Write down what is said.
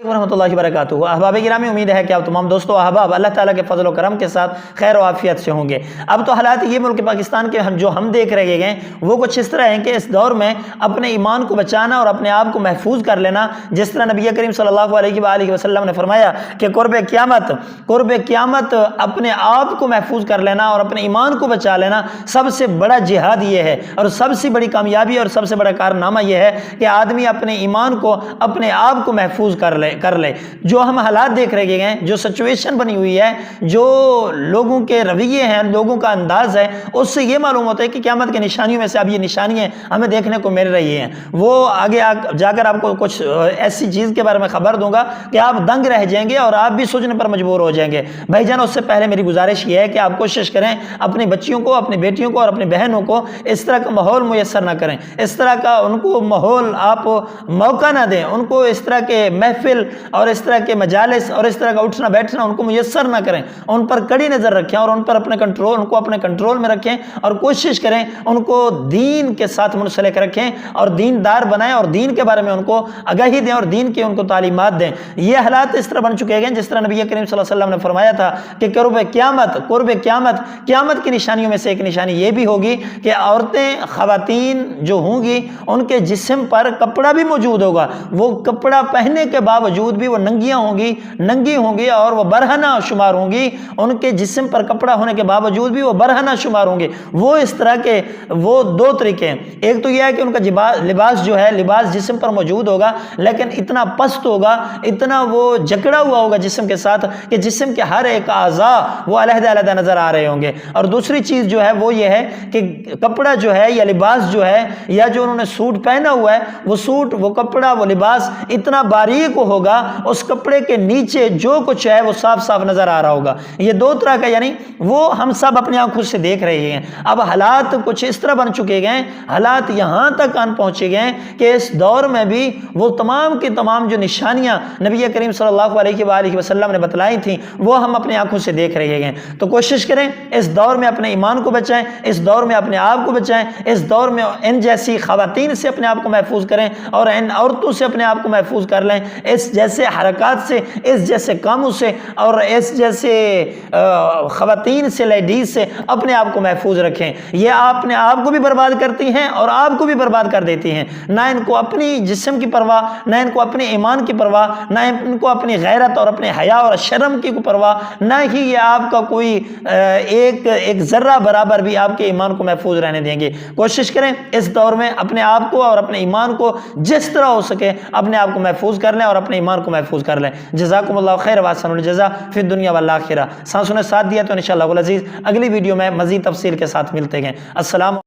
ورحمۃ اللہ وبرکاتہ۔ احباب گرامی، امید ہے کہ آپ تمام دوستو احباب اللہ تعالیٰ کے فضل و کرم کے ساتھ خیر و عافیت سے ہوں گے۔ اب تو حالات یہ ملک پاکستان کے جو ہم دیکھ رہے ہیں وہ کچھ اس طرح ہیں کہ اس دور میں اپنے ایمان کو بچانا اور اپنے آپ کو محفوظ کر لینا، جس طرح نبی کریم صلی اللہ علیہ وآلہ وسلم نے فرمایا کہ قرب قیامت اپنے آپ کو محفوظ کر لینا اور اپنے ایمان کو بچا لینا سب سے بڑا جہاد یہ ہے، اور سب سے بڑی کامیابی اور سب سے بڑا کارنامہ یہ ہے کہ آدمی اپنے ایمان کو، اپنے آپ کو محفوظ کر لے۔ جو ہم حالات دیکھ رہے ہیں، جو سچویشن بنی ہوئی ہے، جو لوگوں کے رویے ہیں، لوگوں کا انداز ہے، اس سے یہ معلوم ہوتا ہے کہ قیامت کی نشانیوں میں سے اب یہ نشانیاں ہمیں دیکھنے کو مل رہی ہیں۔ وہ آگے جا کر آپ کو کچھ ایسی چیز کے بارے میں خبر دوں گا کہ آپ دنگ رہ جائیں گے اور آپ بھی سوچنے پر مجبور ہو جائیں گے۔ بھائی جان، اس سے پہلے میری گزارش یہ ہے کہ آپ کوشش کریں اپنی بچیوں کو، اپنی بیٹیوں کو اور اپنی بہنوں کو اس طرح کا ماحول میسر نہ کریں، اس طرح کا ان کو ماحول آپ موقع نہ دیں، ان کو اس طرح کے محفل اور اس طرح کے مجالس اور اس طرح کا اٹھنا بیٹھنا ان کو میسر نہ کریں۔ ان پر کڑی نظر رکھیں اور ان کو اپنے کنٹرول میں رکھیں، اور کوشش کریں ان کو دین کے ساتھ منسلک رکھیں اور دیندار بنائیں اور دین کے بارے میں ان کو آگاہی دیں اور دین کی ان کو تعلیمات دیں۔ یہ حالات اس طرح بن چکے ہیں جس طرح نبی کریم صلی اللہ علیہ وسلم نے فرمایا تھا کہ قرب قیامت کی نشانیوں میں سے ایک نشانی یہ بھی ہوگی کہ عورتیں، خواتین جو ہوں گی ان کے جسم پر کپڑا بھی موجود ہوگا، وہ کپڑا پہننے کے باوجود بھی وہ ننگی ہوں گی اور وہ برہنہ شمار ہوں گی۔ ان کے جسم پر کپڑا ہونے کے باوجود بھی وہ برہنہ شمار ہوں گے۔ وہ اس طرح کے وہ دو طریقے ہیں، ایک تو یہ ہے کہ ان کا لباس جو ہے، لباس جسم پر موجود ہوگا لیکن اتنا پست ہوگا، اتنا وہ جکڑا ہوا ہوگا جسم کے ساتھ کہ جسم کے ہر ایک اعضاء وہ علیحدہ نظر آ رہے ہوں گے۔ اور دوسری چیز جو ہے وہ یہ ہے کہ کپڑا جو ہے یا لباس جو ہے یا جو انہوں نے سوٹ پہنا ہوا ہے، وہ سوٹ، وہ کپڑا، وہ لباس اتنا باریک ہوگا، اس کپڑے کے نیچے جو کچھ ہے وہ صاف صاف نظر آ رہا ہوگا۔ یہ دو طرح کا، یعنی وہ ہم سب اپنی آنکھوں سے دیکھ رہے ہیں۔ اب حالات کچھ اس طرح بن چکے گئے، حالات یہاں تک آن پہنچے گئے کہ اس دور میں بھی وہ تمام کی تمام جو نشانیاں نبی کریم صلی اللہ علیہ وآلہ وسلم نے بتلائی تھیں وہ ہم اپنی آنکھوں سے دیکھ رہے ہیں۔ تو کوشش کریں اس دور میں اپنے ایمان کو بچائیں، اس دور میں اپنے آپ کو بچائیں، اس دور میں ان جیسی خواتین سے اپنے آپ کو محفوظ کریں اور ان عورتوں سے اپنے آپ کو محفوظ کر لیں، اس جیسے حرکات سے، اس جیسے کاموں سے اور اس جیسے خواتین سے، لیڈیز سے اپنے آپ کو محفوظ رکھیں۔ یہ اپنے آپ کو بھی برباد کرتی ہیں اور آپ کو بھی برباد کر دیتی ہیں۔ نہ ان کو اپنی جسم کی پرواہ، نہ ان کو اپنے ایمان کی پرواہ، نہ ان کو اپنی غیرت اور اپنے حیا اور شرم کی پرواہ، نہ ہی یہ آپ کا کوئی ایک ذرہ برابر بھی آپ کے ایمان کو محفوظ رہنے دیں گے۔ کوشش کریں اس دور میں اپنے آپ کو اور اپنے ایمان کو جس طرح ہو سکے اپنے آپ کو محفوظ کر لیں اور اپنے ایمان کو محفوظ کر لیں۔ جزاکم اللہ خیر واحسن الجزا فی الدنیا والآخرہ۔ سانسوں نے ساتھ دیا تو انشاءاللہ العزیز اگلی ویڈیو میں مزید تفصیل کے ساتھ ملتے ہیں۔ السلام